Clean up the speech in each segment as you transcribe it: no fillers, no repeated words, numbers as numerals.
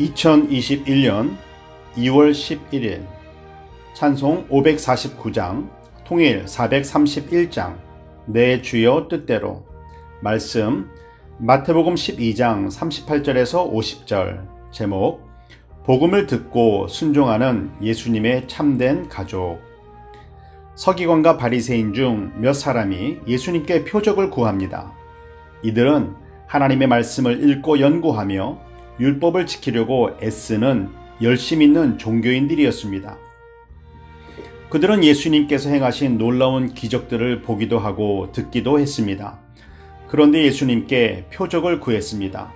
2021년 2월 11일 찬송 549장 통일 431장 내 주여 뜻대로 말씀 마태복음 12장 38절에서 50절 제목 복음을 듣고 순종하는 예수님의 참된 가족. 서기관과 바리새인 중 몇 사람이 예수님께 표적을 구합니다. 이들은 하나님의 말씀을 읽고 연구하며 율법을 지키려고 애쓰는 열심 있는 종교인들이었습니다. 그들은 예수님께서 행하신 놀라운 기적들을 보기도 하고 듣기도 했습니다. 그런데 예수님께 표적을 구했습니다.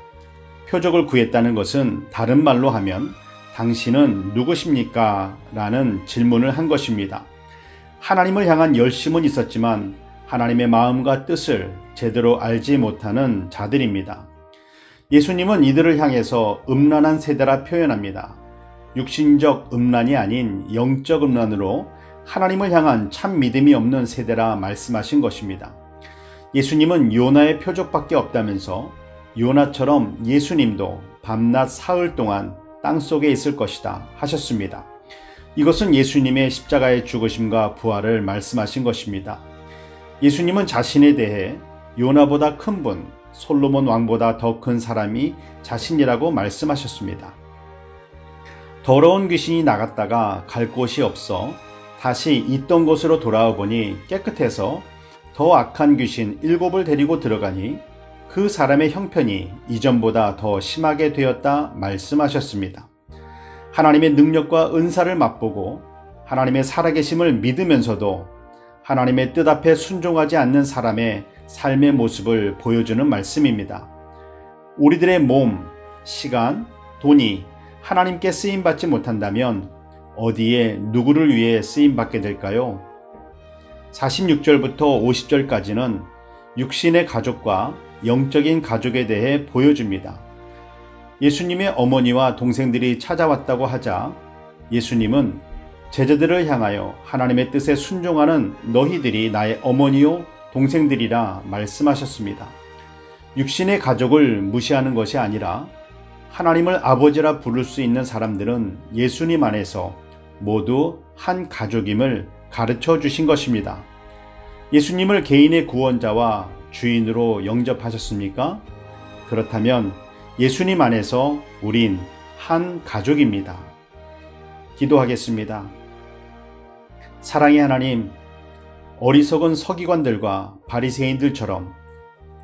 표적을 구했다는 것은 다른 말로 하면 당신은 누구십니까? 라는 질문을 한 것입니다. 하나님을 향한 열심은 있었지만 하나님의 마음과 뜻을 제대로 알지 못하는 자들입니다. 예수님은 이들을 향해서 음란한 세대라 표현합니다. 육신적 음란이 아닌 영적 음란으로 하나님을 향한 참 믿음이 없는 세대라 말씀하신 것입니다. 예수님은 요나의 표적밖에 없다면서 요나처럼 예수님도 밤낮 사흘 동안 땅속에 있을 것이다 하셨습니다. 이것은 예수님의 십자가의 죽으심과 부활을 말씀하신 것입니다. 예수님은 자신에 대해 요나보다 큰 분, 솔로몬 왕보다 더 큰 사람이 자신이라고 말씀하셨습니다. 더러운 귀신이 나갔다가 갈 곳이 없어 다시 있던 곳으로 돌아와 보니 깨끗해서 더 악한 귀신 7을 데리고 들어가니 그 사람의 형편이 이전보다 더 심하게 되었다 말씀하셨습니다. 하나님의 능력과 은사를 맛보고 하나님의 살아계심을 믿으면서도 하나님의 뜻 앞에 순종하지 않는 사람의 삶의 모습을 보여주는 말씀입니다. 우리들의 몸, 시간, 돈이 하나님께 쓰임받지 못한다면 어디에 누구를 위해 쓰임받게 될까요? 46절부터 50절까지는 육신의 가족과 영적인 가족에 대해 보여줍니다. 예수님의 어머니와 동생들이 찾아왔다고 하자 예수님은 제자들을 향하여 하나님의 뜻에 순종하는 너희들이 나의 어머니요 동생들이라 말씀하셨습니다. 육신의 가족을 무시하는 것이 아니라 하나님을 아버지라 부를 수 있는 사람들은 예수님 안에서 모두 한 가족임을 가르쳐 주신 것입니다. 예수님을 개인의 구원자와 주인으로 영접하셨습니까? 그렇다면 예수님 안에서 우린 한 가족입니다. 기도하겠습니다. 사랑의 하나님, 어리석은 서기관들과 바리새인들처럼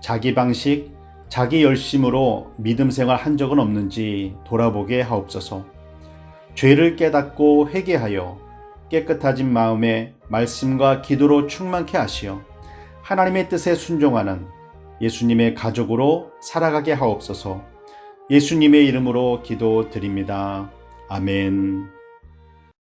자기 방식, 자기 열심으로 믿음 생활 한 적은 없는지 돌아보게 하옵소서. 죄를 깨닫고 회개하여 깨끗해진 마음에 말씀과 기도로 충만케 하시어 하나님의 뜻에 순종하는 예수님의 가족으로 살아가게 하옵소서. 예수님의 이름으로 기도드립니다. 아멘.